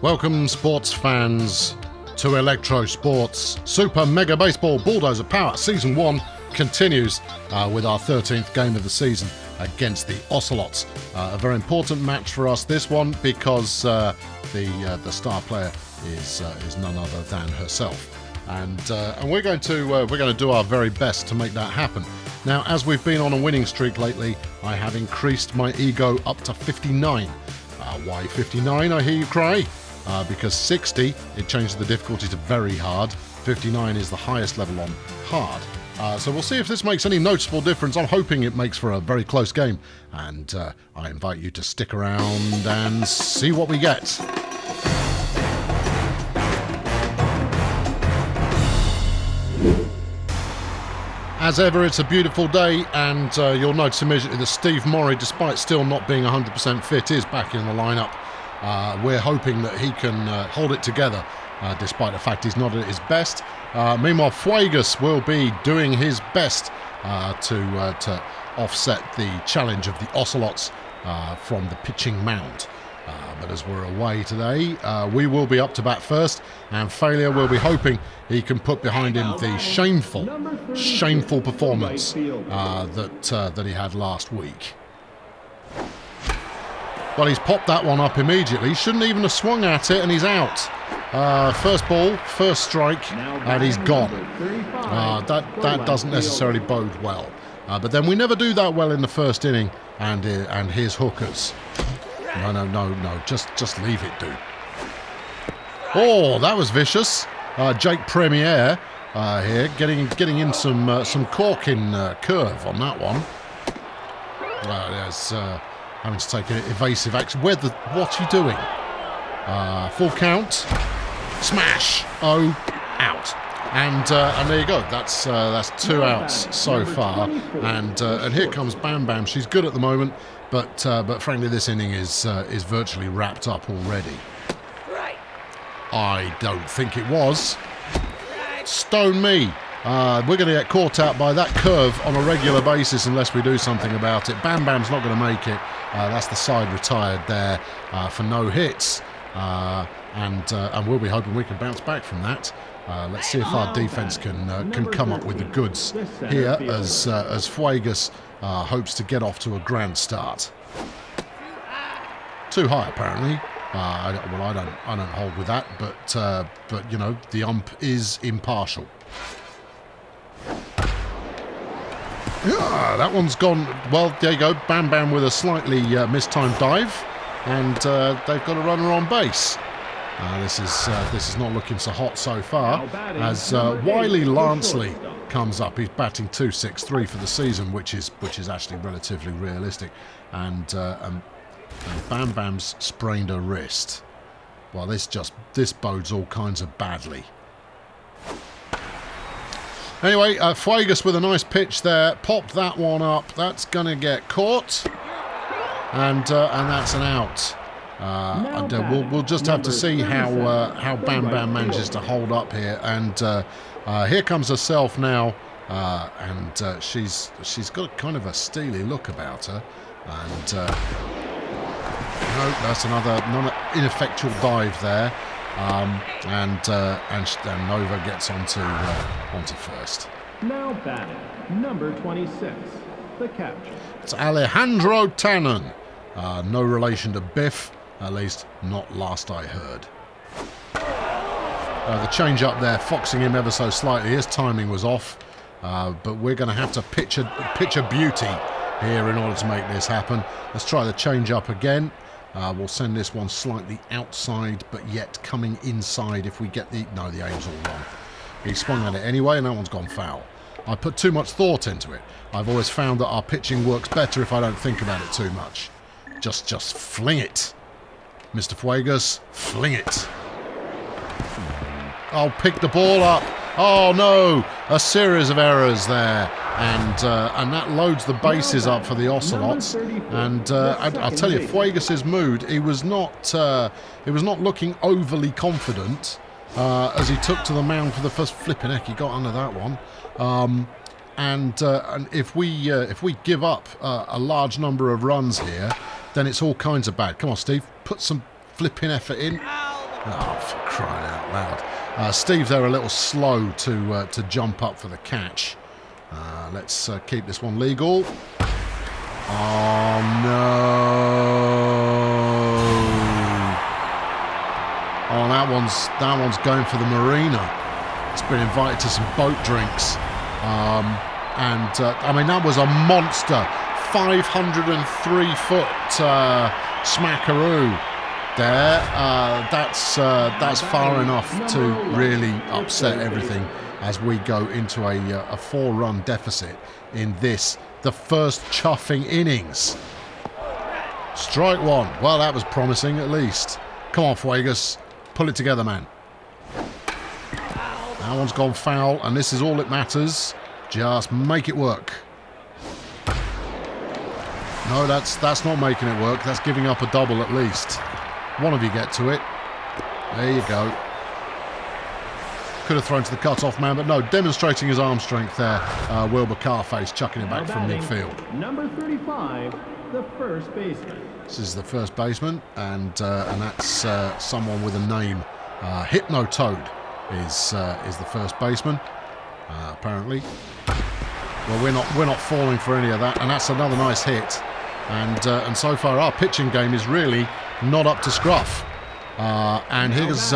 Welcome, sports fans, to Electro Sports. Super Mega Baseball Bulldozer Power Season 1 continues with our 13th game of the season against the Ocelots. A very important match for us, this one, because the star player is none other than herself. And we're going to do our very best to make that happen. Now, as we've been on a winning streak lately, I have increased my ego up to 59. Why 59, I hear you cry? Because 60, it changes the difficulty to very hard. 59 is the highest level on hard. So we'll see if this makes any noticeable difference. I'm hoping it makes for a very close game. And I invite you to stick around and see what we get. As ever, it's a beautiful day, and you'll notice immediately that Steve Morey, despite still not being 100% fit, is back in the lineup. We're hoping that he can hold it together, despite the fact he's not at his best. Meanwhile, Fuegas will be doing his best to offset the challenge of the Ocelots from the pitching mound. But as we're away today, we will be up to bat first, and Failure will be hoping he can put behind him the shameful performance that he had last week. Well, he's popped that one up immediately. He shouldn't even have swung at it, and he's out. First ball, first strike, and he's gone. That doesn't necessarily bode well. But then we never do that well in the first inning, and here's hookers. No, just leave it, dude. Oh, that was vicious. Jake Premiere here, getting in some corking curve on that one. There's having to take an evasive action. What are you doing? Full count. Smash. Oh, out. And there you go. That's 2 outs so far. And here comes Bam Bam. She's good at the moment, but frankly, this inning is virtually wrapped up already. I don't think it was. Stone me. We're going to get caught out by that curve on a regular basis unless we do something about it. Bam Bam's not going to make it. That's the side retired there for no hits. And we'll be hoping we can bounce back from that. Let's see if our defense can come up with the goods here as Fuegas hopes to get off to a grand start. Too high, apparently. I don't hold with that, but you know, the ump is impartial. Yeah, that one's gone. Well, there you go. Bam Bam with a slightly mistimed dive, and they've got a runner on base. This is not looking so hot so far, as Wiley Lansley comes up. He's batting .263 for the season, which is actually relatively realistic, and Bam Bam's sprained a wrist. Well, this bodes all kinds of badly. Anyway, Fuegas with a nice pitch there, popped that one up. That's gonna get caught, and that's an out. We'll just have to see how Bam Bam manages to hold up here. And here comes herself now, and she's got kind of a steely look about her. And no, that's another ineffectual dive there. And Nova gets onto first. Now batting, number 26, the catcher. It's Alejandro Tannen. No relation to Biff. At least, not last I heard. The change up there, foxing him ever so slightly. His timing was off, but we're going to have to pitch a beauty here in order to make this happen. Let's try the change up again. We'll send this one slightly outside, but yet coming inside if we get the... No, the aim's all wrong. He swung at it anyway, and that one's gone foul. I put too much thought into it. I've always found that our pitching works better if I don't think about it too much. Just fling it. Mr. Fuegas, fling it. I'll pick the ball up. Oh no, a series of errors there, and that loads the bases up for the Ocelots. And I'll tell you, Fuegas' mood, he was not looking overly confident as he took to the mound for the first flipping heck. He got under that one. And if we give up a large number of runs here, then it's all kinds of bad. Come on, Steve, put some flipping effort in. Oh, for crying out loud. Steve there a little slow to jump up for the catch. Let's keep this one legal. Oh, no. Oh, that one's going for the marina. It's been invited to some boat drinks. I mean, that was a monster 503-foot smackaroo there. That's far enough to really upset everything as we go into a 4-run deficit in this, the first chuffing innings. Strike one. Well, that was promising at least. Come on, Fuegas. Pull it together, man. That one's gone foul, and this is all that matters. Just make it work. No, that's not making it work. That's giving up a double at least. One of you get to it. There you go. Could have thrown to the cut-off man, but no, demonstrating his arm strength there. Wilbur Carface chucking it back from midfield. Number 35, the first baseman. This is the first baseman, and that's someone with a name. Hypnotoad is the first baseman, apparently. Well, we're not falling for any of that, and that's another nice hit. And so far our pitching game is really not up to scruff. And here's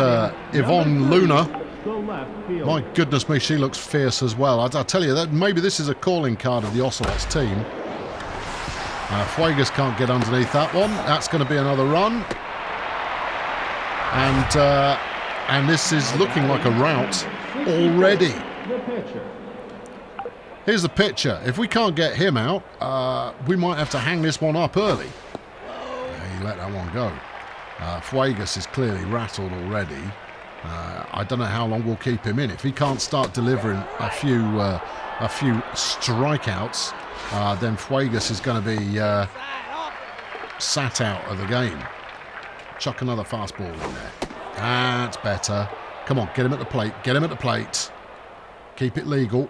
Yvonne Luna. My goodness me, she looks fierce as well. I tell you, that maybe this is a calling card of the Ocelots team. Fuegas can't get underneath that one. That's going to be another run. And this is looking like a rout already. Here's the pitcher. If we can't get him out, we might have to hang this one up early. He let that one go. Fuegas is clearly rattled already. I don't know how long we'll keep him in. If he can't start delivering a few strikeouts, then Fuegas is going to be sat out of the game. Chuck another fastball in there. That's better. Come on, get him at the plate. Get him at the plate. Keep it legal.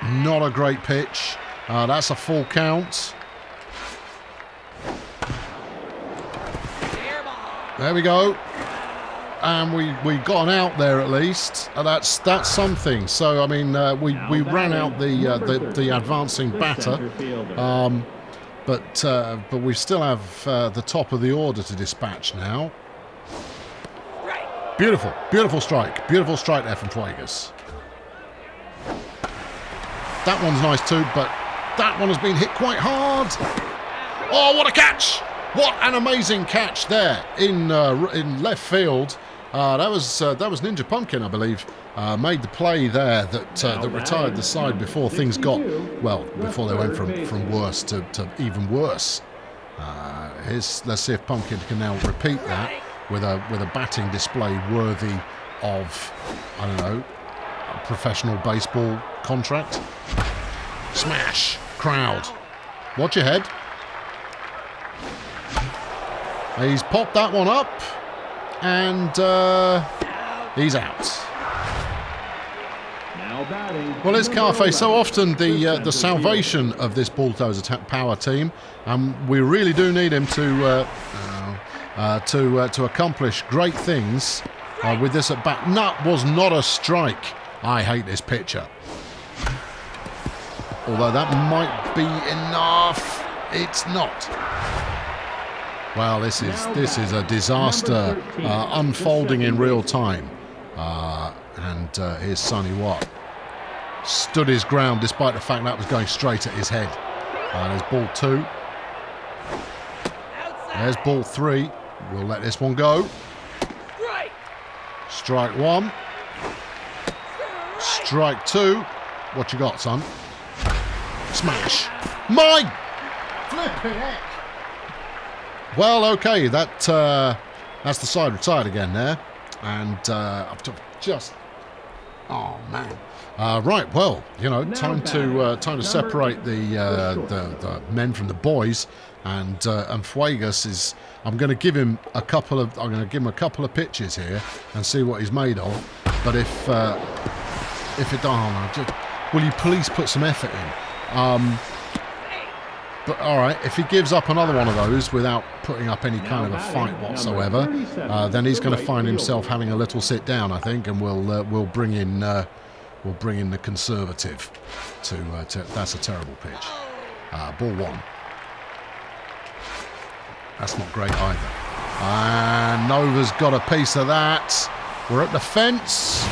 Not a great pitch. That's a full count. There we go. And we got an out there at least. That's something. So I mean, we ran out the advancing batter, but we still have the top of the order to dispatch now. Beautiful strike there from Fuegas. That one's nice too, but that one has been hit quite hard. Oh, what a catch! What an amazing catch there in left field. That was Ninja Pumpkin, I believe, made the play there that retired the side before things got, well, before they went from worse to even worse. Let's see if Pumpkin can now repeat that with a batting display worthy of, I don't know, a professional baseball contract. Smash! Crowd. Watch your head. He's popped that one up, and he's out. Well, it's Carface. So often the salvation of this Bulldozer power team, we really do need him to accomplish great things with this at bat. That was not a strike. I hate this pitcher. Although that might be enough, it's not. Well, this is a disaster unfolding in real time. And here's Sonny Watt. Stood his ground despite the fact that was going straight at his head. There's ball 2. There's ball 3. We'll let this one go. Strike 1. Strike 2. What you got, son? Smash. My flipping heck. Well, okay, that's the side retired again there, and I've just, oh man, right. Well, you know, time to separate the men from the boys, and Fuegas is. I'm going to give him a couple of pitches here and see what he's made of. But if it don't, will you please put some effort in? But all right, if he gives up another one of those without putting up any kind of a fight whatsoever, then he's going to find himself having a little sit down, I think, and we'll bring in the conservative. That's a terrible pitch. Ball 1. That's not great either. And Nova's got a piece of that. We're at the fence.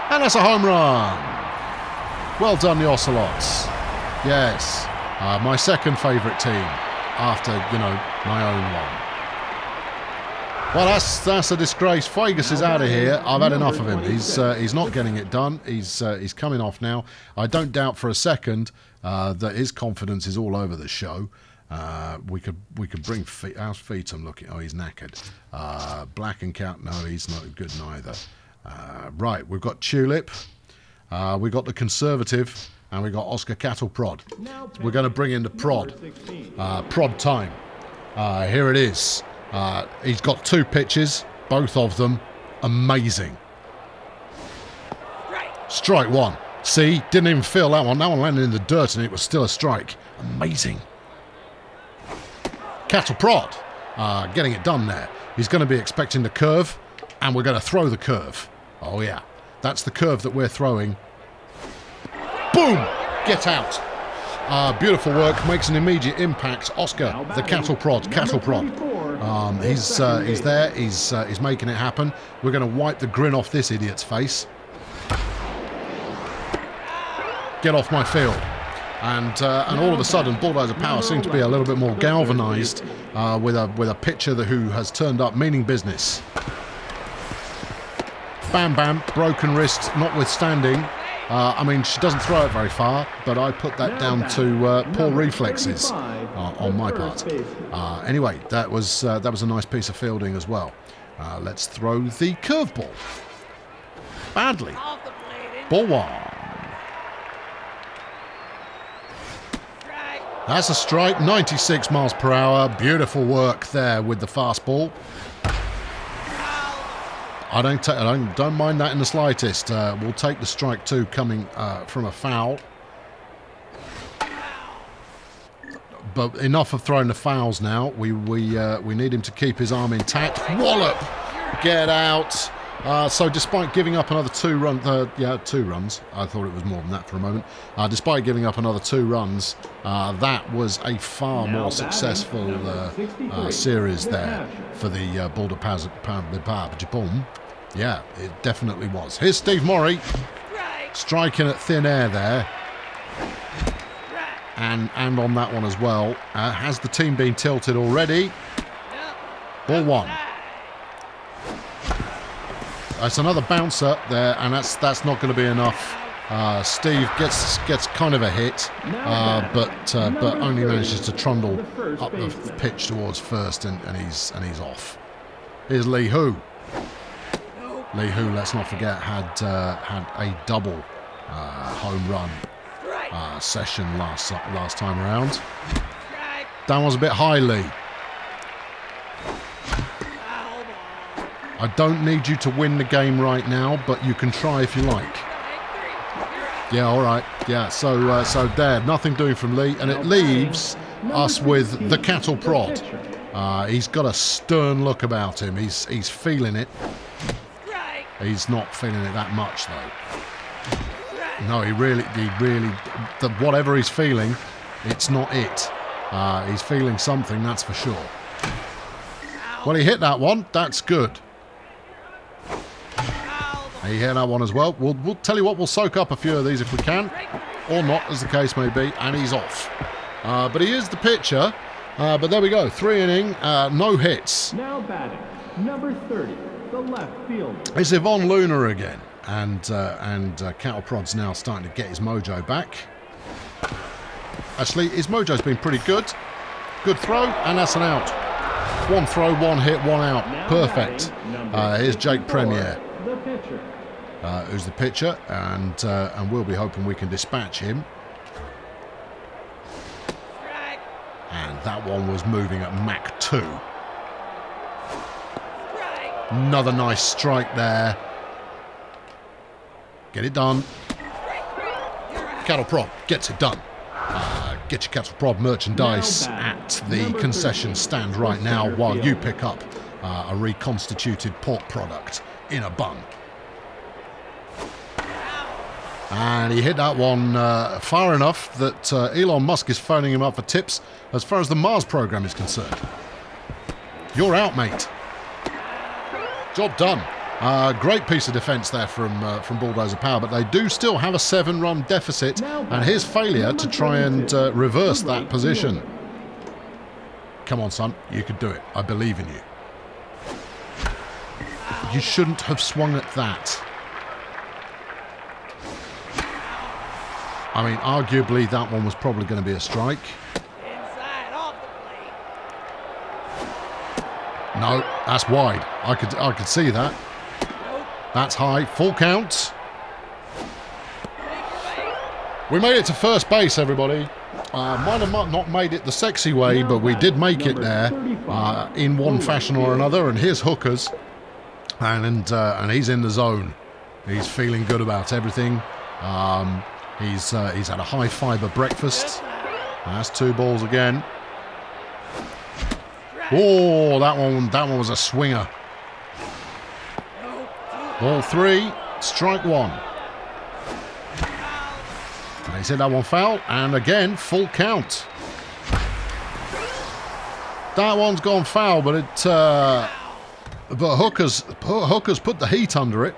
And that's a home run. Well done, the Ocelots. Yes. My second favourite team after, my own one. Well, that's a disgrace. Vegas is out of here. I've had enough of him. He's not getting it done. He's coming off now. I don't doubt for a second that his confidence is all over the show. We could bring how's Feetham looking? Oh, he's knackered. Black and Count. No, he's not good neither. Right, we've got Tulip. We've got the Conservative. And we've got Oscar Cattle Prod. We're going to bring in the Prod. Prod time. Here it is. He's got 2 pitches, both of them amazing. Strike 1. See, didn't even feel that one. That one landed in the dirt and it was still a strike. Amazing. Cattle Prod. Getting it done there. He's going to be expecting the curve, and we're going to throw the curve. Oh, yeah. That's the curve that we're throwing. Boom! Get out. Beautiful work. Makes an immediate impact. Oscar, the Cattle Prod. He's there. He's making it happen. We're going to wipe the grin off this idiot's face. Get off my field. And all of a sudden, Bulldozer Power seems to be a little bit more galvanised with a pitcher who has turned up meaning business. Bam, bam. Broken wrist notwithstanding. I mean, she doesn't throw it very far, but I put that down to poor reflexes on my part. Anyway, that was a nice piece of fielding as well. Let's throw the curveball. Badly. Ball 1. That's a strike. 96 miles per hour. Beautiful work there with the fastball. I don't mind that in the slightest. We'll take the strike 2 coming from a foul. But enough of throwing the fouls now. We need him to keep his arm intact. Wallop! Get out! So despite giving up another 2 runs, 2 runs. I thought it was more than that for a moment. Despite giving up another 2 runs, that was a far more successful series there for the Bulldozer Power. Yeah, it definitely was. Here's Steve Morey striking at thin air there, and on that one as well. Has the team been tilted already? Ball 1. That's another bouncer there, and that's not going to be enough. Steve gets kind of a hit, but only manages to trundle up the pitch towards first, and he's off. Here's Lee Hu. Lee Hu, let's not forget, had a double home run session last time around. That was a bit high, Lee. I don't need you to win the game right now, but you can try if you like. Yeah, all right. Yeah, so there, nothing doing from Lee, and it leaves us with the Cattle Prod. He's got a stern look about him. He's feeling it. He's not feeling it that much, though. No, he really, whatever he's feeling, it's not it. He's feeling something, that's for sure. Well, he hit that one. That's good. He hit that one as well. We'll tell you what, we'll soak up a few of these if we can, or not, as the case may be, and he's off. But he is the pitcher. But there we go, 3 inning, no hits. Now batting, number 30, the left fielder. It's Yvonne Luna again, and Cattle Prod's now starting to get his mojo back. Actually, his mojo's been pretty good. Good throw, and that's an out. 1 throw, 1 hit, 1 out. Perfect. Here's Jake Premier, who's the pitcher, and we'll be hoping we can dispatch him. And that one was moving at Mach 2. Another nice strike there. Get it done. Cattle Prod gets it done. Get your Cattle Prod merchandise at the concession stand right now while you pick up a reconstituted pork product in a bun. And he hit that one far enough that Elon Musk is phoning him up for tips as far as the Mars program is concerned. You're out, mate. Job done. Great piece of defence there from Bulldozer Power, but they do still have a 7-run deficit, and his failure to try and reverse that position. Come on, son, you can do it. I believe in you. You shouldn't have swung at that. I mean, arguably that one was probably going to be a strike. No, that's wide. I could see that. That's high. Full count. We made it to first base, everybody. Might have not made it the sexy way, but we did make it there in one fashion or another. And here's Hookers, and he's in the zone. He's feeling good about everything. He's had a high fibre breakfast. That's 2 balls again. Oh, that one was a swinger. Ball 3, strike 1. He's hit that one foul, and again, full count. That one's gone foul, but Hookers put the heat under it.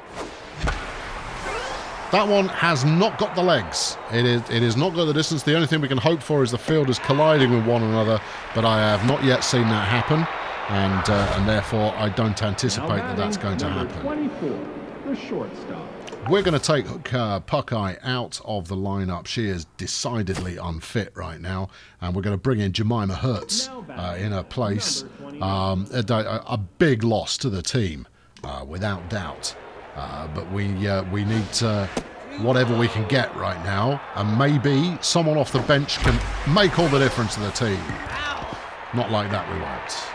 That one has not got the legs. It is not got the distance. The only thing we can hope for is the fielders colliding with one another, but I have not yet seen that happen, and therefore I don't anticipate that that's going to happen. 24, the shortstop. We're going to take Puckeye out of the lineup. She is decidedly unfit right now, and we're going to bring in Jemima Hertz in her place. A big loss to the team, without doubt. But we need whatever we can get right now, and maybe someone off the bench can make all the difference to the team. Not like that, we won't.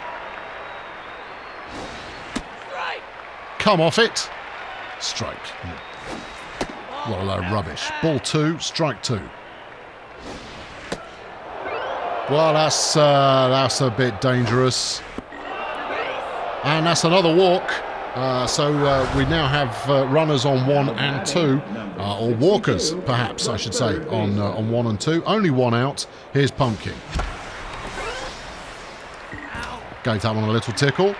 Come off it. Strike. What a load of rubbish. Ball 2, strike 2. Well, that's a bit dangerous. And that's another walk. So we now have runners on 1 and 2, or walkers, perhaps I should say, on 1 and 2. Only 1 out. Here's Pumpkin. Gave that one a little tickle.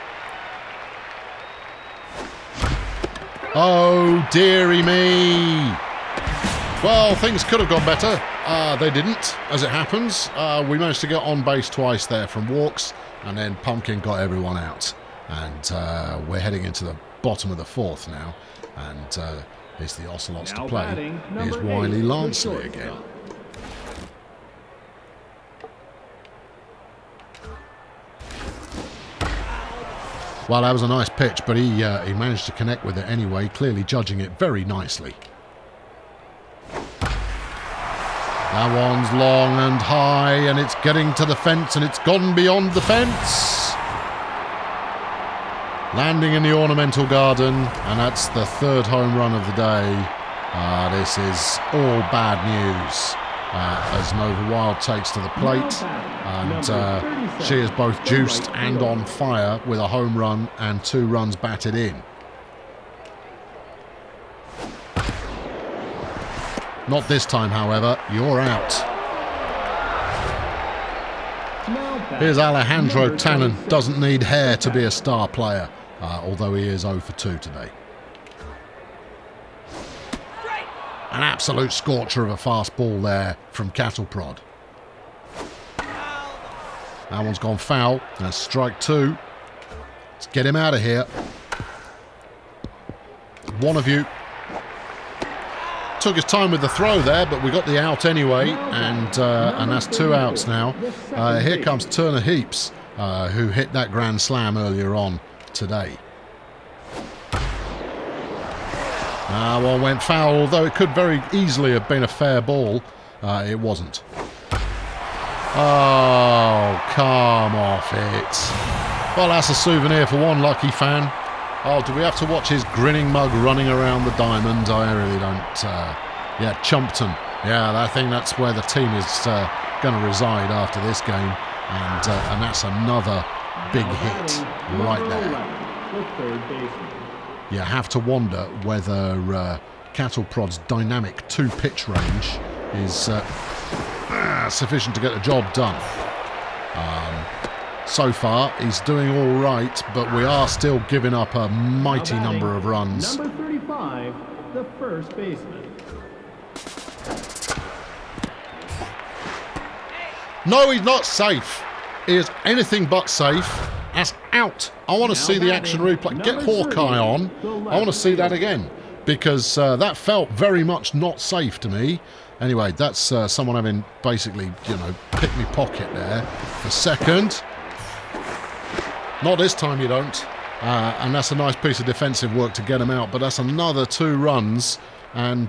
Oh, dearie me. Well, things could have gone better. They didn't, as it happens. We managed to get on base twice there from walks, and then Pumpkin got everyone out. And we're heading into the bottom of the 4th now. And it's the Ocelots to play. Here's Wiley Lansley again. Well, that was a nice pitch, but he managed to connect with it anyway, clearly judging it very nicely. That one's long and high, and it's getting to the fence, and it's gone beyond the fence. Landing in the ornamental garden, and that's the 3rd home run of the day. This is all bad news. As Nova Wild takes to the plate, and she is both juiced and on fire with a home run and 2 runs batted in. Not this time, however. You're out. Here's Alejandro Tannen. Doesn't need hair to be a star player, although he is 0 for 2 today. An absolute scorcher of a fast ball there from Cattle Prod. That one's gone foul. That's strike 2. Let's get him out of here. One of you. Took his time with the throw there, but we got the out anyway, and that's 2 outs now. Here comes Turner Heaps, who hit that grand slam earlier on today. One went foul, although it could very easily have been a fair ball. It wasn't. Oh, come off it. Well, that's a souvenir for one lucky fan. Oh, do we have to watch his grinning mug running around the diamond? I really don't. Yeah, Chumpton. Yeah, I think that's where the team is going to reside after this game, and that's another big hit right there. The third baseman. You have to wonder whether Cattle Prod's dynamic 2-pitch range is sufficient to get the job done. So far, he's doing all right, but we are still giving up a mighty number of runs. Number 35, the first baseman. No, he's not safe. He is anything but safe. That's out. I want to see the action replay. Get Hawkeye on. I want to see that again, because that felt very much not safe to me. Anyway, that's someone having basically, pick me pocket there for second. Not this time you don't. And that's a nice piece of defensive work to get him out, but that's another 2 runs. And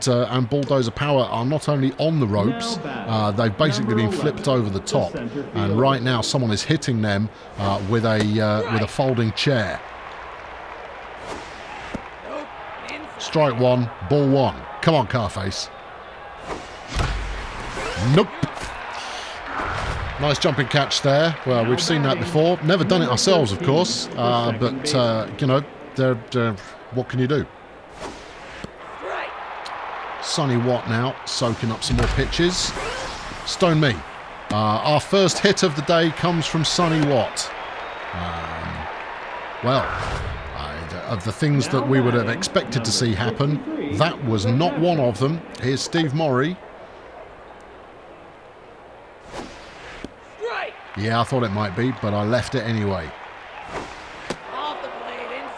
Bulldozer Power are not only on the ropes, they've basically been flipped over the top. And right now someone is hitting them with a folding chair. Strike 1, ball 1. Come on, Carface. Nope. Nice jumping catch there. Well, we've seen that before. Never done it ourselves, of course. But what can you do? Sonny Watt now soaking up some more pitches. Stone me. Our first hit of the day comes from Sonny Watt. Of the things that we would have expected to see happen, that was not one of them. Here's Steve Morey. Yeah, I thought it might be, but I left it anyway.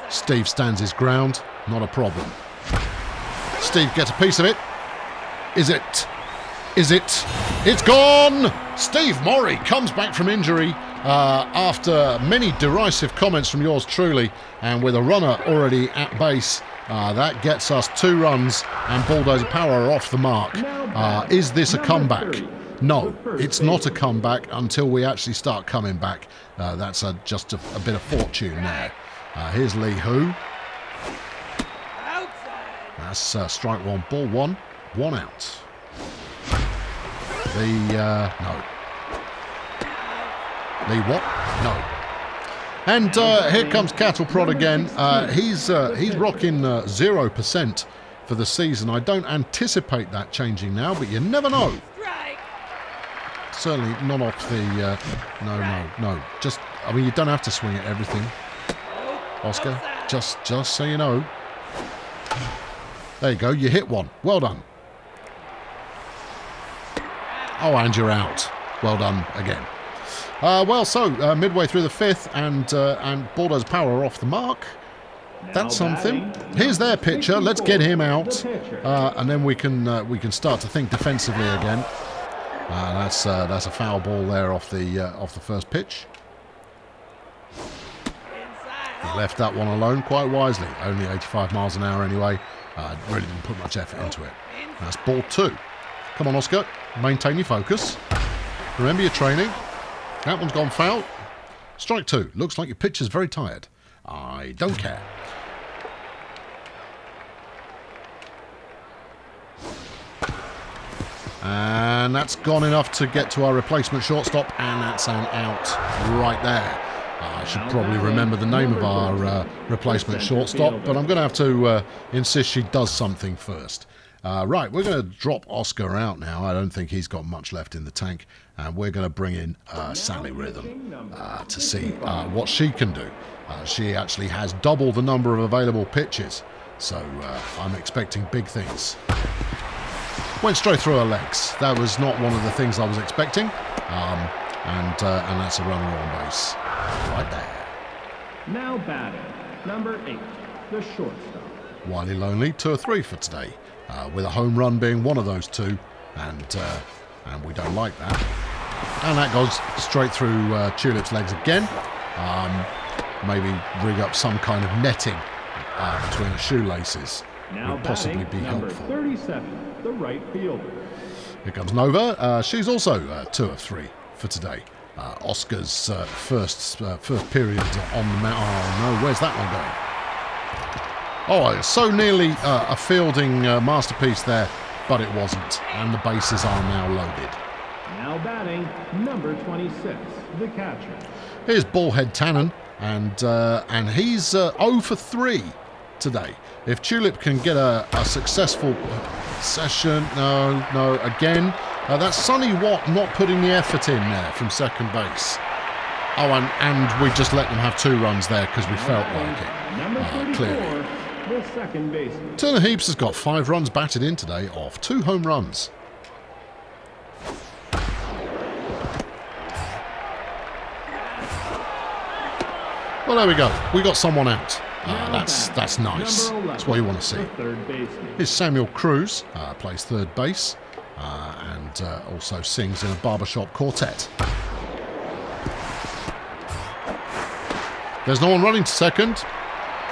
Steve stands his ground. Not a problem. Steve gets a piece of it. Is it? It's gone! Steve Morey comes back from injury after many derisive comments from yours truly, and with a runner already at base, that gets us 2 runs, and Bulldozer Power are off the mark. Is this a comeback? No, it's not a comeback until we actually start coming back. That's just a bit of fortune there. Here's Lee Hu. That's strike 1, ball 1, 1 out. No. Lee what? No. And here comes Cattle Prod again. He's rocking 0% for the season. I don't anticipate that changing now, but you never know. Certainly not off the... No. Just, you don't have to swing at everything, Oscar. Just so you know. There you go, you hit one. Well done. Oh, and you're out. Well done again. Midway through the 5th, and Bulldozer Power are off the mark. That's something. Here's their pitcher. Let's get him out, and then we can start to think defensively again. That's a foul ball there off the first pitch. He left that one alone quite wisely. Only 85 miles an hour anyway. Really didn't put much effort into it. That's ball 2. Come on, Oscar. Maintain your focus. Remember your training. That one's gone foul. Strike 2. Looks like your pitcher's very tired. I don't care. And that's gone enough to get to our replacement shortstop, and that's an out right there. I should probably remember the name of our replacement shortstop, but I'm going to have to insist she does something first. Right, we're going to drop Oscar out now. I don't think he's got much left in the tank, and we're going to bring in Sally Rhythm to see what she can do. She actually has double the number of available pitches, so I'm expecting big things. Went straight through her legs. That was not one of the things I was expecting, and that's a runner on base. Right there. Now batting, number 8, the shortstop. Wiley Lonely, 2 or 3 for today, with a home run being one of those 2, and we don't like that. And that goes straight through Tulip's legs again. Maybe rig up some kind of netting between the shoelaces. Now would possibly be number helpful. 37, the right fielder. Here comes Nova. She's also 2 of 3 for today. Oscar's first period on the mound. Oh no, where's that one going? Oh, so nearly a fielding masterpiece there, but it wasn't. And the bases are now loaded. Now batting, number 26, the catcher. Here's Ballhead Tannen, and he's 0 for 3 today. If Tulip can get a successful session, no, again, that's Sonny Watt not putting the effort in there from second base. Oh, and we just let them have 2 runs there because we felt like it, clearly. The second baseman. Turner Heaps has got 5 runs batted in today off 2 home runs. Well, there we go. We got someone out. That's nice. That's what you want to see. Here's Samuel Cruz, plays third base, and also sings in a barbershop quartet. There's no one running to second.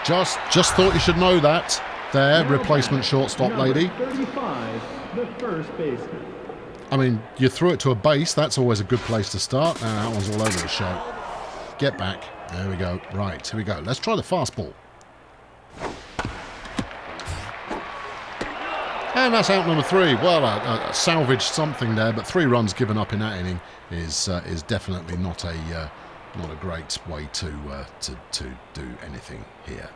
Just thought you should know that. There, replacement shortstop lady. 35, the first baseman. I mean, you threw it to a base. That's always a good place to start. That one's all over the show. Get back. There we go. Right, here we go. Let's try the fastball. And that's out number 3. Well, salvaged something there, but 3 runs given up in that inning is definitely not a great way to do anything here.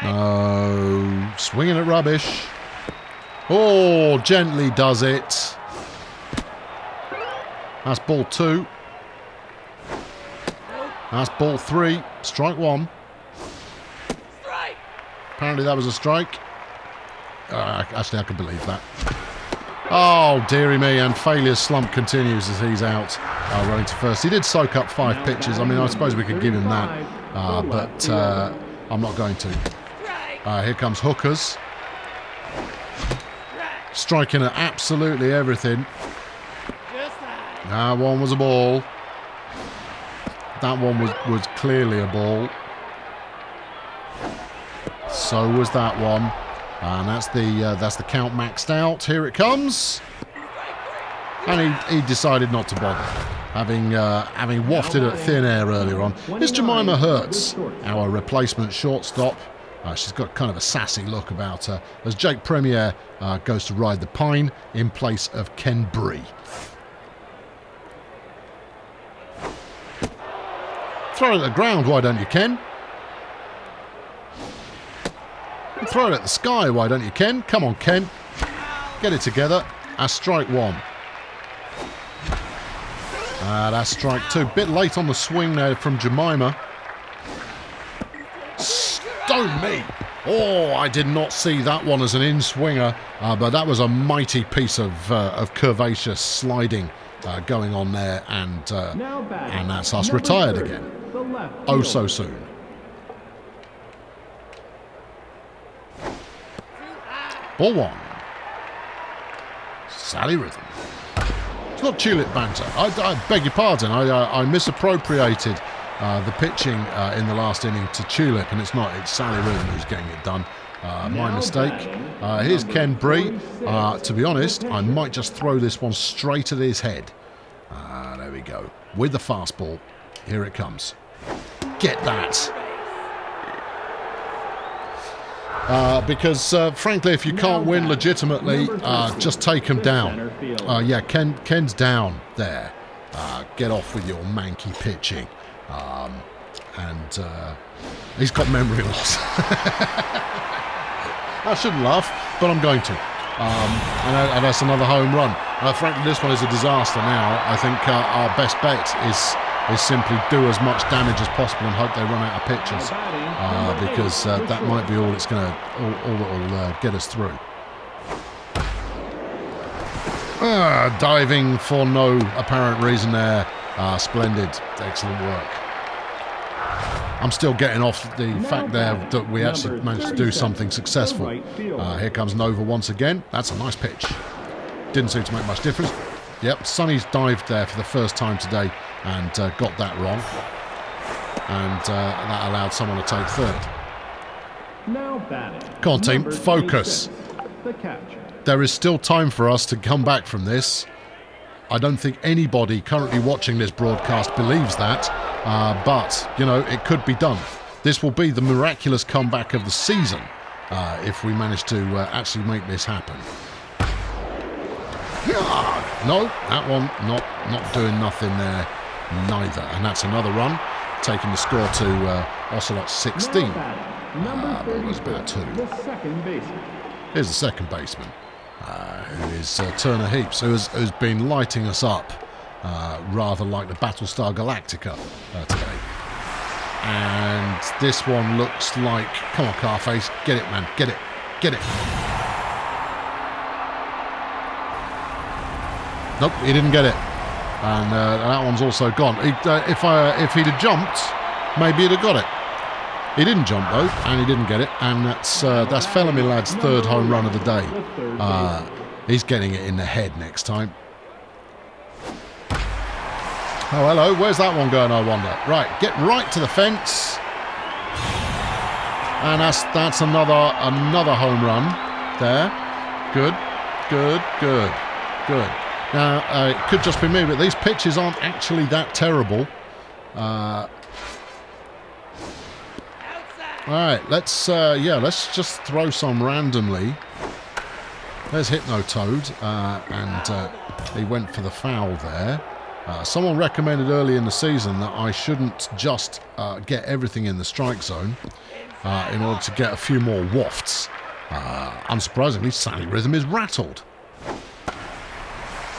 No, swinging at rubbish. Oh, gently does it. That's ball 2. That's ball 3. Strike 1. Apparently that was a strike. Actually, I can believe that. Oh, dearie me, and Failure's slump continues as he's out running to first. He did soak up 5 pitches. I mean, I suppose we could give him that, but I'm not going to. Here comes Hookers. Striking at absolutely everything. That one was a ball. That one was clearly a ball. So was that one. And that's the count maxed out. Here it comes. And he decided not to bother, having wafted at thin air earlier on. Here's Jemima Hertz, our replacement shortstop. She's got kind of a sassy look about her as Jake Premier goes to ride the pine in place of Ken Bree. Throw it at the ground, why don't you, Ken? Throw it at the sky, why don't you, Ken? Come on, Ken. Get it together. That's strike 1. That's strike 2. Bit late on the swing there from Jemima. Stone me. Oh, I did not see that one as an in-swinger, but that was a mighty piece of curvaceous sliding going on there, and that's us retired again. Oh, so soon. Ball 1. Sally Rhythm. It's not tulip banter. I beg your pardon. I misappropriated the pitching in the last inning to tulip, and it's not. It's Sally Rhythm who's getting it done. My mistake. Here's Ken Bree. To be honest, I might just throw this one straight at his head. There we go. With the fastball. Here it comes. Get that. Because, frankly, if you can't win legitimately, just take him down. Yeah, Ken's down there. Get off with your manky pitching. And he's got memory loss. I shouldn't laugh, but I'm going to. And that's another home run. Frankly, this one is a disaster now. I think our best bet is simply do as much damage as possible and hope they run out of pitches, because that might be all it's going to, all that will get us through. Diving for no apparent reason there. Splendid, excellent work. I'm still getting off the fact there that we actually managed to do something successful. Here comes Nova once again. That's a nice pitch. Didn't seem to make much difference. Yep, Sonny's dived there for the first time today and got that wrong. And that allowed someone to take third. Come on, team, focus. There is still time for us to come back from this. I don't think anybody currently watching this broadcast believes that, but, you know, it could be done. This will be the miraculous comeback of the season if we manage to actually make this happen. No, that one not doing nothing there neither. And that's another run, taking the score to Ocelot 16. Number 30, about 2. the second baseman. Here's the second baseman, who is Turner Heaps, who's been lighting us up rather like the Battlestar Galactica today. And this one looks like, come on, Carface, get it, man, get it, get it. Nope, he didn't get it, and that one's also gone. If he'd have jumped, maybe he'd have got it. He didn't jump though, and he didn't get it, and that's Felamy Lad's third home run of the day. He's getting it in the head next time. Oh, hello, where's that one going, I wonder? Right, get right to the fence. And that's another home run there. Good. Now, it could just be me, but these pitches aren't actually that terrible. All right, let's just throw some randomly. There's Hypnotoad, and he went for the foul there. Someone recommended early in the season that I shouldn't just get everything in the strike zone in order to get a few more wafts. Unsurprisingly, Sally Rhythm is rattled.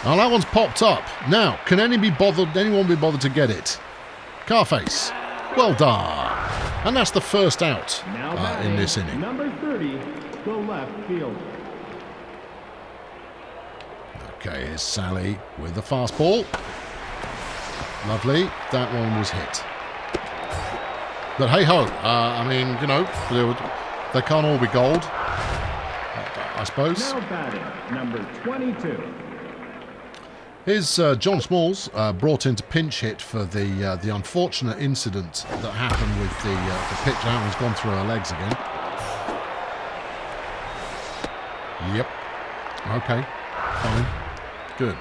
Now that one's popped up. Now, can anyone be bothered to get it? Carface, well done. And that's the first out in this inning. Number 30, the left fielder. Okay, here's Sally with the fastball. Lovely. That one was hit. But hey-ho, I mean, you know, they can't all be gold, I suppose. Now batting, number 22. Here's John Smalls, brought in to pinch hit for the unfortunate incident that happened with the pitch. That one's gone through her legs again. Yep. Okay. Fine. Good.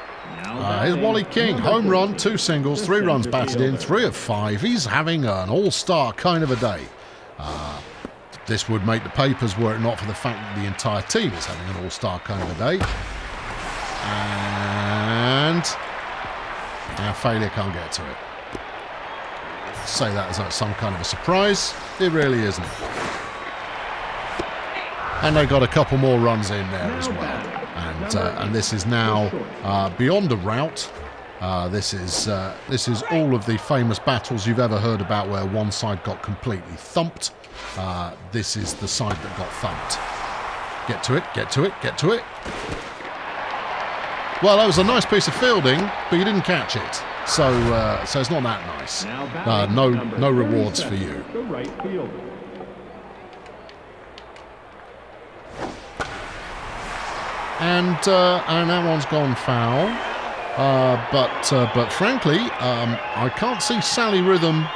Here's Wally King. Home run, 2 singles, 3 runs batted in, 3 of 5. He's having an all-star kind of a day. This would make the papers were it not for the fact that the entire team is having an all-star kind of a day. And our failure can't get to it. Say that as some kind of a surprise. It really isn't. And they got a couple more runs in there as well. And this is now beyond a rout. This is all of the famous battles you've ever heard about where one side got completely thumped. This is the side that got thumped. Get to it, get to it, get to it. Well, that was a nice piece of fielding, but you didn't catch it. So it's not that nice. No rewards for you. The right fielder. And that one's gone foul. But frankly, I can't see Sally Rhythm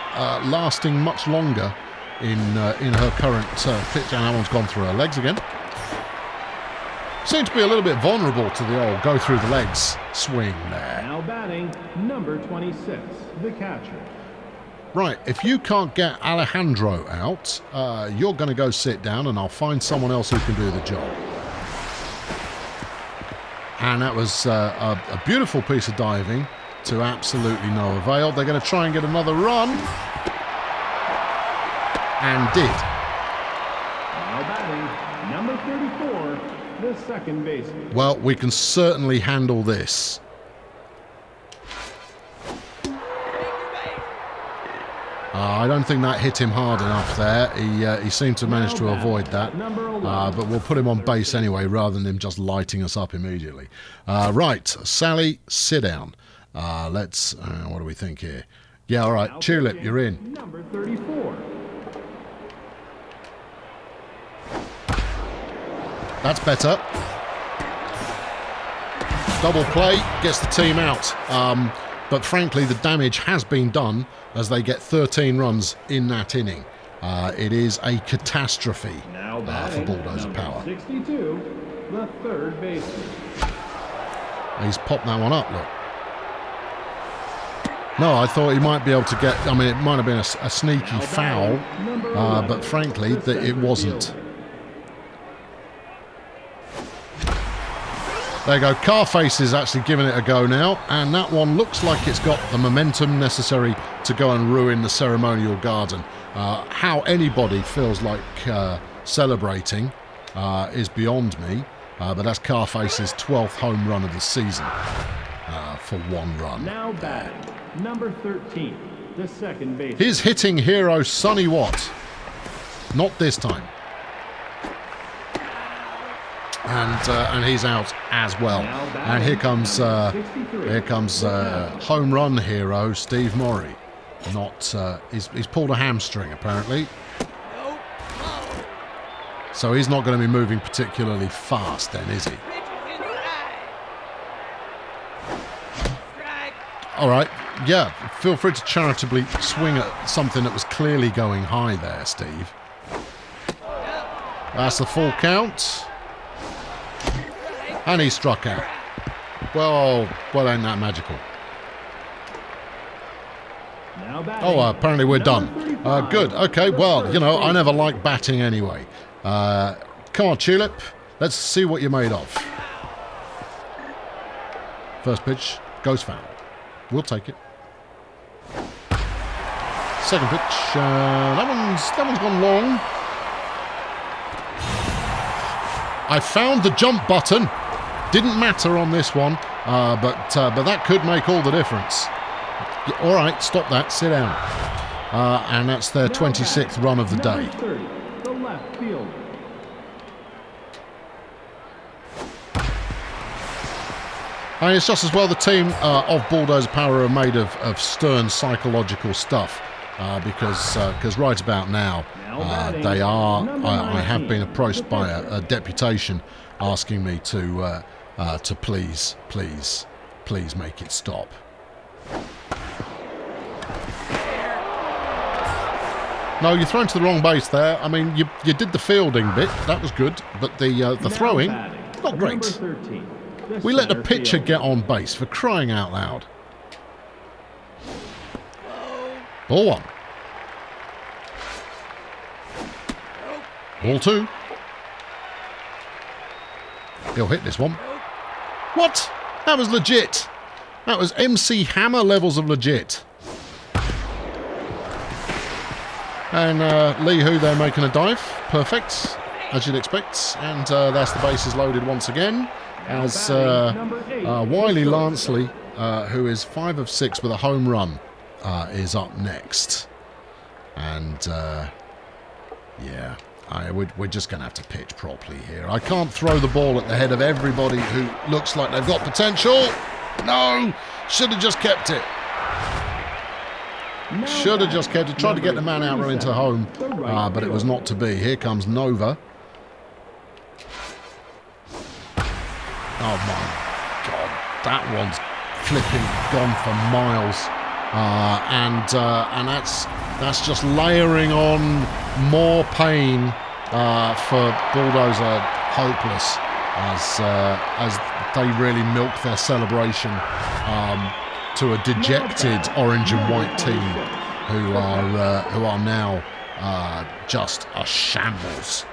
lasting much longer in her current pitch. And that one's gone through her legs again. Seems to be a little bit vulnerable to the old go through the legs swing there. Now batting, number 26, the catcher. Right, if you can't get Alejandro out, you're going to go sit down and I'll find someone else who can do the job. And that was a beautiful piece of diving to absolutely no avail. They're going to try and get another run. And did. Now batting, number 34, the second baseman. Well, we can certainly handle this. I don't think that hit him hard enough there. He seemed to manage to avoid that. But we'll put him on base anyway rather than him just lighting us up immediately. Right, Sally, sit down. Let's, what do we think here? Yeah, all right, Tulip, you're in. Number 34. That's better. Double play, gets the team out. But frankly, the damage has been done as they get 13 runs in that inning. It is a catastrophe for Bulldozer power. 62, the third baseman. He's popped that one up, look. No, I thought he might be able to get... I mean, it might have been a sneaky foul, but frankly, it wasn't. There you go. Carface is actually giving it a go now, and that one looks like it's got the momentum necessary to go and ruin the ceremonial garden. How anybody feels like celebrating is beyond me, but that's Carface's 12th home run of the season for one run. Now batting, number 13, the second baseman. His hitting hero, Sonny Watt. Not this time. And he's out as well. And here comes home run hero Steve Morey. Not he's pulled a hamstring apparently, so he's not going to be moving particularly fast then, is he? All right, yeah. Feel free to charitably swing at something that was clearly going high there, Steve. That's the full count. And he struck out. Well, ain't that magical? Oh, apparently we're done. Good. Okay, well, you know, I never liked batting anyway. Come on, Tulip. Let's see what you're made of. First pitch goes foul. We'll take it. Second pitch. That one's gone long. I found the jump button. Didn't matter on this one, but that could make all the difference. All right, stop that. Sit down. And that's their 26th run of the day. 30, the left field. I mean, it's just as well the team of Bulldozer Power are made of stern psychological stuff, because right about now they are. I have been approached by a deputation asking me to please make it stop. No, you're thrown to the wrong base there. I mean, you did the fielding bit, that was good, but the throwing, not great. We let the pitcher get on base, for crying out loud. Ball one. Ball two. He'll hit this one. What? That was legit. That was MC Hammer levels of legit. And Lee Hu there making a dive. Perfect, as you'd expect. And that's the bases loaded once again. As Wiley Lansley, who is 5 of 6 with a home run, is up next. And yeah, we're just going to have to pitch properly here. I can't throw the ball at the head of everybody who looks like they've got potential. No, should have just kept it. Should have just kept it. Tried to get the man out running to home, but it was not to be. Here comes Nova. Oh my God, that one's flipping gone for miles, and that's just layering on more pain for Bulldozer Hopeless as they really milk their celebration to a dejected orange and white team who are now just a shambles.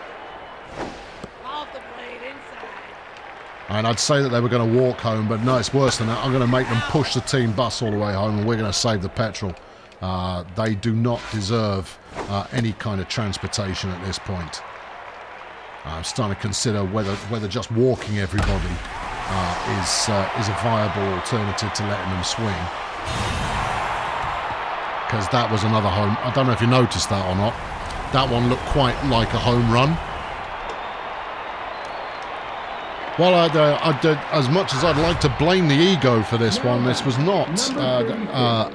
And I'd say that they were going to walk home, but no, it's worse than that. I'm going to make them push the team bus all the way home, and we're going to save the petrol. They do not deserve any kind of transportation at this point. I'm starting to consider whether just walking everybody is a viable alternative to letting them swing. Because that was another home. I don't know if you noticed that or not. That one looked quite like a home run. Well, as much as I'd like to blame the ego for this one, this was not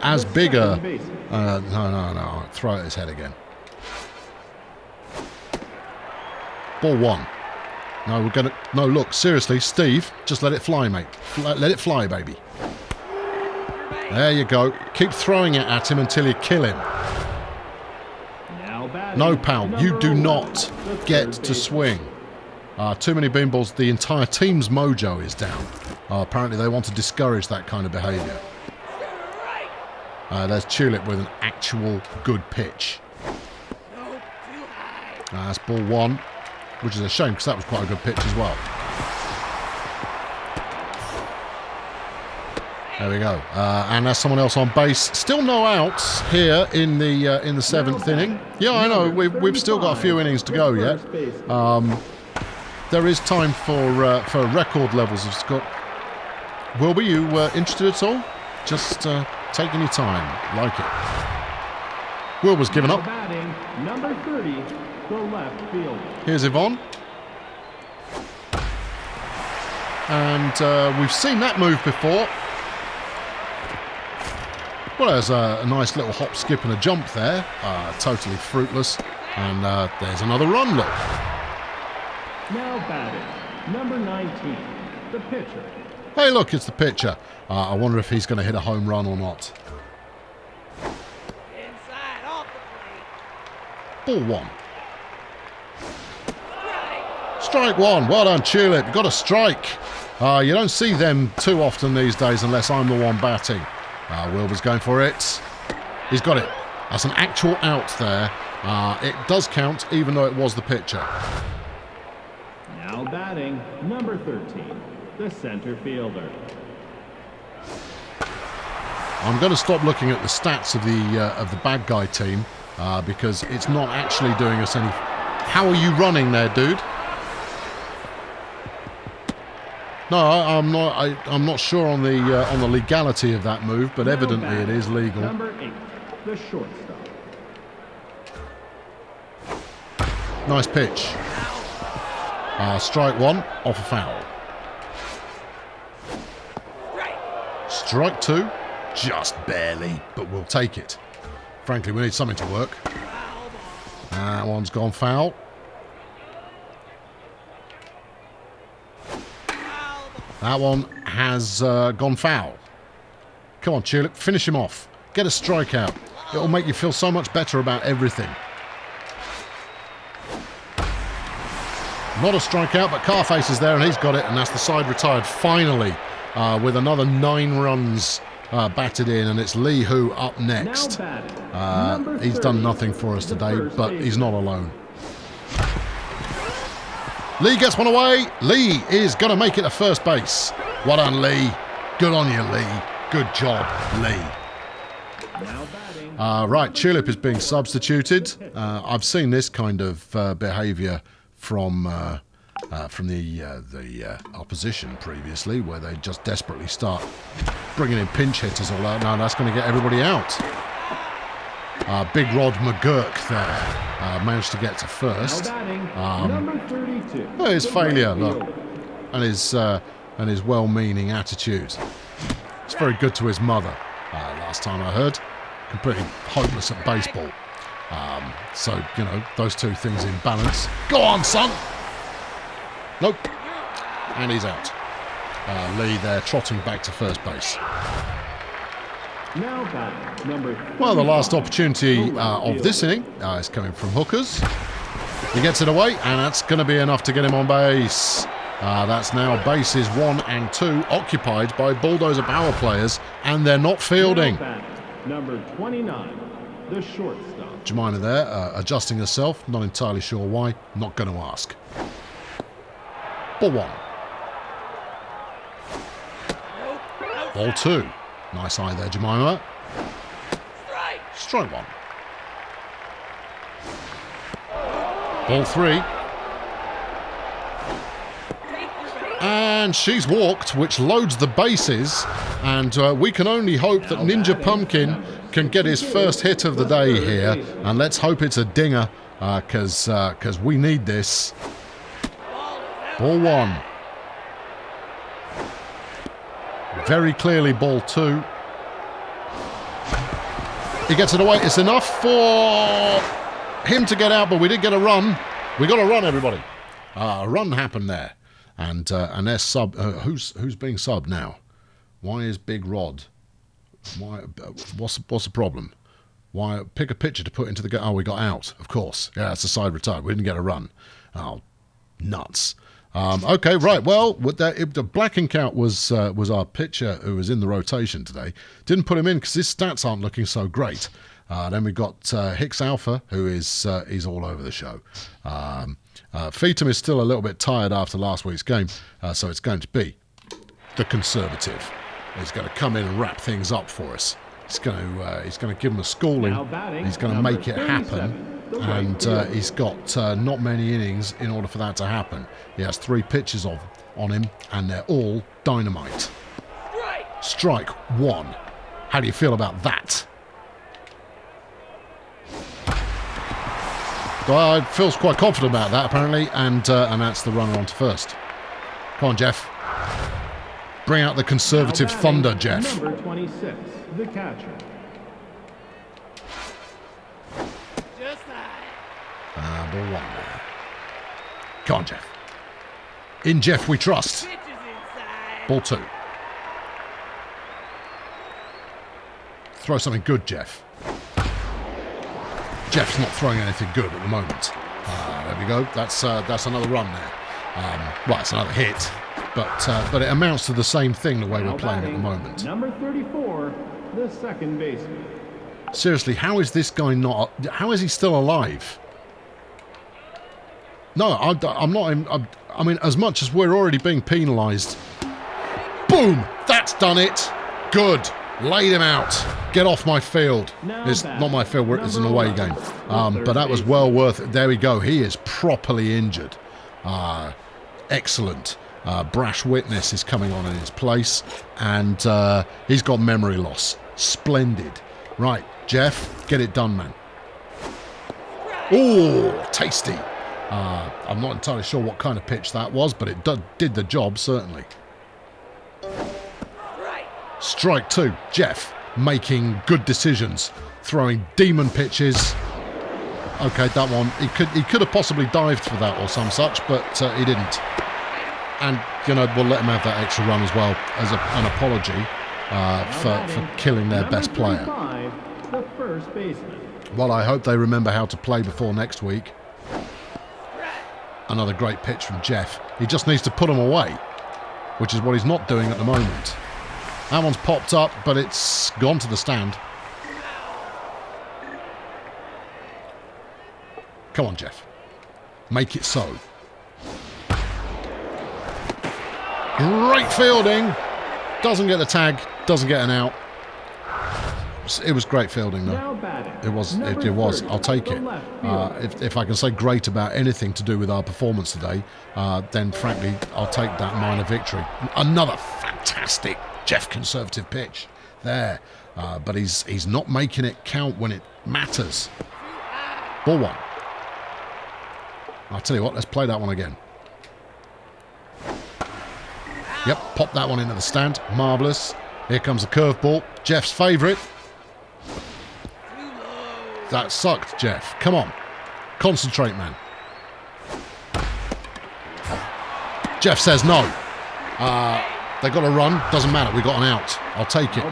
as big a... No. Throw it at his head again. Ball one. No, we're going to... No, look, seriously, Steve, just let it fly, mate. Let it fly, baby. There you go. Keep throwing it at him until you kill him. No, pal, you do not get to swing. Too many beanballs, the entire team's mojo is down. Apparently they want to discourage that kind of behaviour. There's Tulip with an actual good pitch. That's ball one, which is a shame because that was quite a good pitch as well. There we go. And there's someone else on base. Still no outs here in the seventh inning. Yeah, I know. We've still got a few innings to go yet. There is time for record levels of Scott. Wilbur, you interested at all? Just taking your time. Like it. Wilbur's given up. Batting, number 30, the left fielder. Here's Yvonne. And we've seen that move before. Well, there's a nice little hop, skip and a jump there. Totally fruitless. And there's another run, look. Now batting, number 19, the pitcher. Hey, look, it's the pitcher. I wonder if he's going to hit a home run or not. Inside, off the plate. Ball one. Strike one. Well done, Tulip. You got a strike. You don't see them too often these days unless I'm the one batting. Wilbur's going for it. He's got it. That's an actual out there. It does count, even though it was the pitcher. Now batting, number 13, the center fielder. I'm going to stop looking at the stats of the bad guy team because it's not actually doing us any. How are you running there, dude? No, I'm not. I'm not sure on the legality of that move, but evidently it is legal. Number 8, the shortstop. Nice pitch. Strike one, off a foul. Strike two, just barely, but we'll take it. Frankly, we need something to work. That one's gone foul. That one has gone foul. Come on, Tulip, finish him off. Get a strikeout. It'll make you feel so much better about everything. Not a strikeout, but Carface is there, and he's got it, and that's the side retired finally with another 9 runs batted in, and it's Lee Hu up next. He's done nothing for us today, but he's not alone. Lee gets one away. Lee is going to make it to first base. Well done, Lee. Good on you, Lee. Good job, Lee. Right, Tulip is being substituted. I've seen this kind of behaviour from the opposition previously, where they just desperately start bringing in pinch hitters all out. Now that's going to get everybody out. Big Rod McGurk there managed to get to first. His failure, look, and his well-meaning attitude. It's very good to his mother. Last time I heard, completely hopeless at baseball. So you know, those two things in balance. Go on, son. Nope. And he's out. Lee there trotting back to first base. Well, the last opportunity of this inning is coming from Hookers. He gets it away, and that's going to be enough to get him on base. That's now bases 1 and 2 occupied by Bulldozer power players, and they're not fielding. Number 29, the shortstop. Jemina there, adjusting herself. Not entirely sure why. Not going to ask. Ball 1. Ball 2. Nice eye there, Jemima. Strike 1. Ball 3. And she's walked, which loads the bases. And we can only hope that Ninja Pumpkin can get his first hit of the day here. And let's hope it's a dinger, because we need this. Ball 1. Very clearly ball 2. He gets it away. It's enough for him to get out, but we did get a run. We got a run, everybody. A run happened there. And there's sub. Who's being subbed now? Why is Big Rod? Why? What's the problem? Why pick a pitcher to put into the game? Oh, we got out. Of course. Yeah, it's a side retired. We didn't get a run. Oh, nuts. Okay, right. Well, the Black and Count was our pitcher who was in the rotation today. Didn't put him in because his stats aren't looking so great. Then we've got Hicks Alpha, who is he's all over the show. Feetham is still a little bit tired after last week's game, so it's going to be the conservative. is going to come in and wrap things up for us. He's going to give him a schooling. He's going to make it happen, and he's got not many innings in order for that to happen. He has 3 pitches on him, and they're all dynamite. Strike 1. How do you feel about that? Well, feels quite confident about that apparently, and that's the runner on to first. Come on, Jeff. Bring out the conservative thunder, Jeff. Number 26, the catcher. Ball 1 there. Come on, Jeff. In Jeff we trust. Ball 2. Throw something good, Jeff. Jeff's not throwing anything good at the moment. There we go. That's another run there. Well, it's another hit. But it amounts to the same thing the way we're playing at the moment. Number 34, the second baseman. Seriously, how is this guy not... How is he still alive? No, I'm not... I mean, as much as we're already being penalised... Boom! That's done it! Good! Laid him out. Get off my field. It's not my field, it's an away game. But that was well worth it. There we go. He is properly injured. Excellent. Brash witness is coming on in his place, and he's got memory loss. Splendid. Right, Jeff, get it done, man. Oh, tasty. I'm not entirely sure what kind of pitch that was, but it did the job, certainly. Strike 2, Jeff, making good decisions, throwing demon pitches. Okay, that one, he could have possibly dived for that or some such, but he didn't. And, you know, we'll let him have that extra run as well as an apology for killing their best player. The first baseman. Well, I hope they remember how to play before next week. Another great pitch from Jeff. He just needs to put them away, which is what he's not doing at the moment. That one's popped up, but it's gone to the stand. Come on, Jeff. Make it so. Great fielding. Doesn't get the tag. Doesn't get an out. It was great fielding, though. It was. It was. I'll take it. If I can say great about anything to do with our performance today, then frankly, I'll take that minor victory. Another fantastic Jeff conservative pitch there, but he's not making it count when it matters. Ball 1. I'll tell you what. Let's play that one again. Yep, pop that one into the stand. Marvellous. Here comes a curveball. Jeff's favourite. That sucked, Jeff. Come on. Concentrate, man. Jeff says no. They got a run. Doesn't matter. We got an out. I'll take it.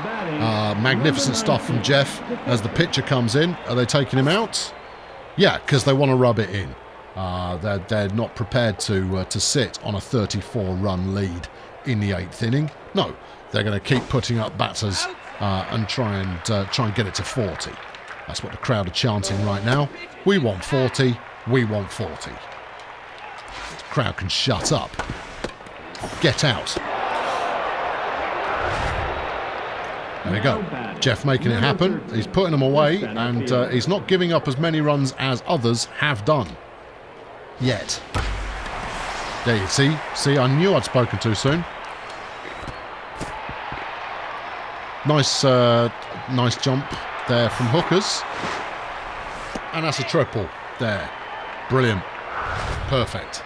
Magnificent stuff from Jeff as the pitcher comes in. Are they taking him out? Yeah, because they want to rub it in. They're not prepared to sit on a 34-run lead in the 8th inning. No, they're going to keep putting up batters and try and get it to 40. That's what the crowd are chanting right now. We want 40. We want 40. The crowd can shut up. Get out. There we go. Jeff making it happen. He's putting them away, and he's not giving up as many runs as others have done. Yet. There you see. See, I knew I'd spoken too soon. Nice jump there from hookers. And that's a triple there. Brilliant. Perfect.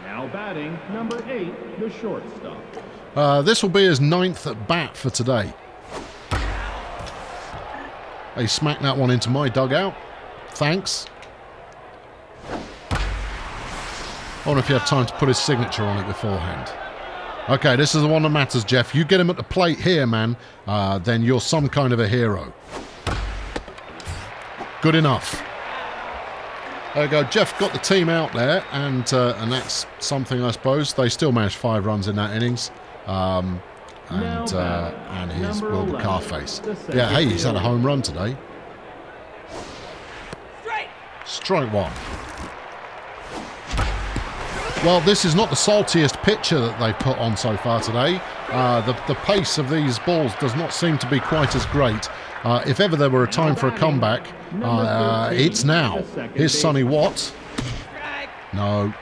Now batting, number 8, the shortstop. This will be his 9th at bat for today. He smacked that one into my dugout. Thanks. I wonder if you have time to put his signature on it beforehand. Okay, this is the one that matters, Jeff. You get him at the plate here, man, then you're some kind of a hero. Good enough. There we go. Jeff got the team out there, and that's something, I suppose. They still managed 5 runs in that innings. And his Wilbur Carface. Yeah, hey, he's had a home run today. Strike 1. Well, this is not the saltiest pitcher that they've put on so far today. The pace of these balls does not seem to be quite as great. If ever there were a time for a comeback, it's now. Here's Sonny Watt. No.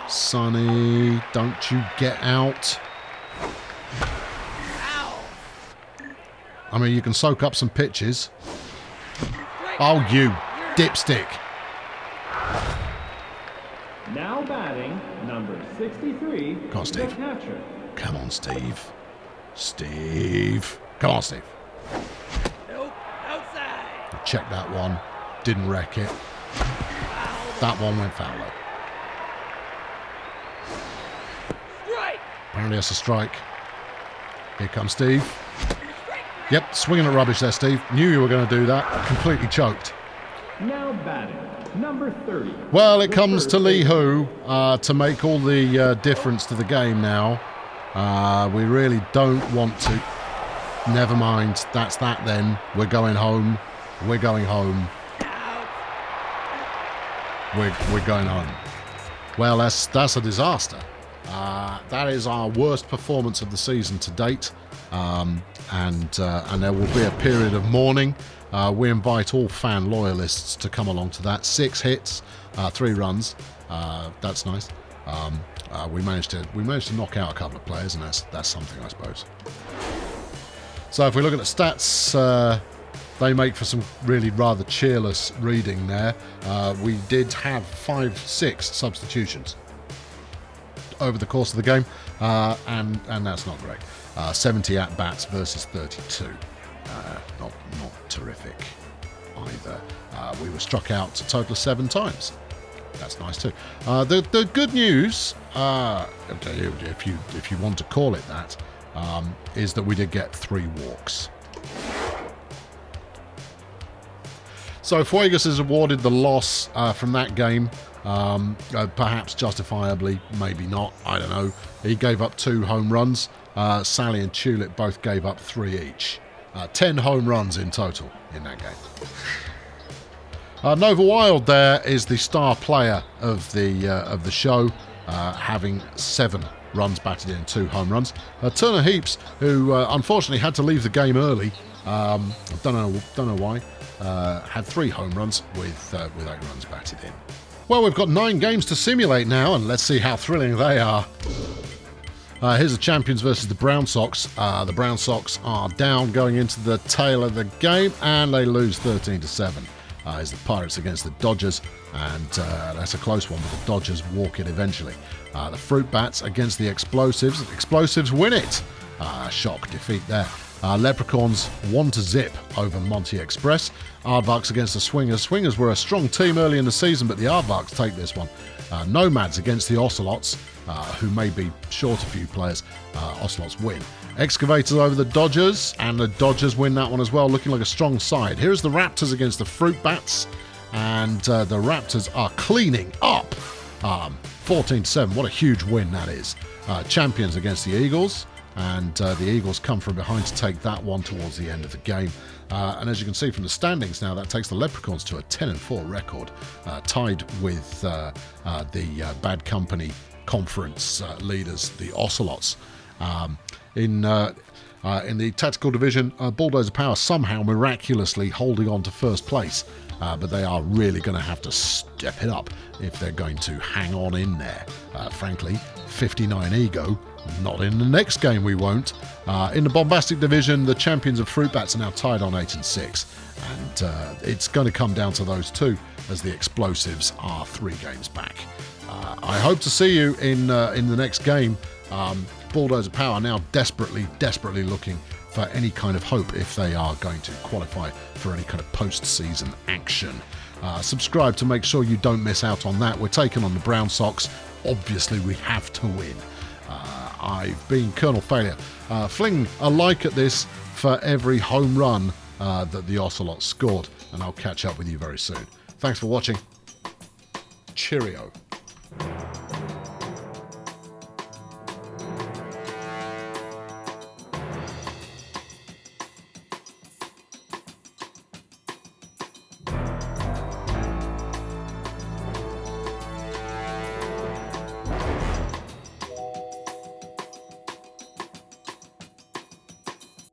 Sonny, don't you get out. I mean, you can soak up some pitches. Oh, you dipstick. Now batting, number 63, Come on, Steve. the catcher. Come on, Steve. Steve. Come on, Steve. Nope, outside. Check that one. Didn't wreck it. That one went foul, though. Strike. Apparently that's a strike. Here comes Steve. Yep, swinging at rubbish there, Steve. Knew you were going to do that. Completely choked. Now batting, number 30. Well, it comes to Lee Hu to make all the difference to the game now. We really don't want to. Never mind. That's that then. We're going home. We're going home. We're going home. Well, that's a disaster. That is our worst performance of the season to date. And there will be a period of mourning. We invite all fan loyalists to come along to that. 6 hits, 3 runs. That's nice. We managed to knock out a couple of players, and that's something, I suppose. So if we look at the stats, they make for some really rather cheerless reading there. We did have 5-6 substitutions over the course of the game, and that's not great. 70 at-bats versus 32. Not terrific either. We were struck out a total of 7 times. That's nice too. The good news, if you want to call it that, is that we did get 3 walks. So Fuegas is awarded the loss from that game. Perhaps justifiably, maybe not. I don't know. He gave up 2 home runs. Sally and Tulip both gave up 3 each. 10 home runs in total in that game. Nova Wild there is the star player of the show, having 7 runs batted in, 2 home runs. Turner Heaps, who unfortunately had to leave the game early, don't know why, had 3 home runs with 8 runs batted in. Well, we've got 9 games to simulate now, and let's see how thrilling they are. Here's the Champions versus the Brown Sox. The Brown Sox are down going into the tail of the game, and they lose 13-7. Here's the Pirates against the Dodgers, and that's a close one, but the Dodgers walk it eventually. The Fruit Bats against the Explosives. Explosives win it. Shock defeat there. Leprechauns 1-0 over Monty Express. Aardvarks against the Swingers. Swingers were a strong team early in the season, but the Aardvarks take this one. Nomads against the Ocelots, who may be short a few players. Ocelots win. Excavators over the Dodgers, and the Dodgers win that one as well, looking like a strong side. Here's the Raptors against the Fruit Bats, and the Raptors are cleaning up. 14-7, what a huge win that is. Champions against the Eagles, and the Eagles come from behind to take that one towards the end of the game. And as you can see from the standings now, that takes the Leprechauns to a 10-4 record, tied with the Bad Company Conference leaders, the Ocelots. In the tactical division, Bulldozer Power somehow miraculously holding on to first place, but they are really going to have to step it up if they're going to hang on in there. Frankly, 59 ego, not in the next game we won't. In the Bombastic division, the champions of Fruit Bats are now tied on 8-6, and it's going to come down to those 2 as the Explosives are 3 games back. I hope to see you in the next game. Bulldozer Power now desperately looking for any kind of hope if they are going to qualify for any kind of post-season action. Subscribe to make sure you don't miss out on that. We're taking on the Brown Sox. Obviously, we have to win. I've been Colonel Failure. Fling a like at this for every home run that the Ocelots scored, and I'll catch up with you very soon. Thanks for watching. Cheerio.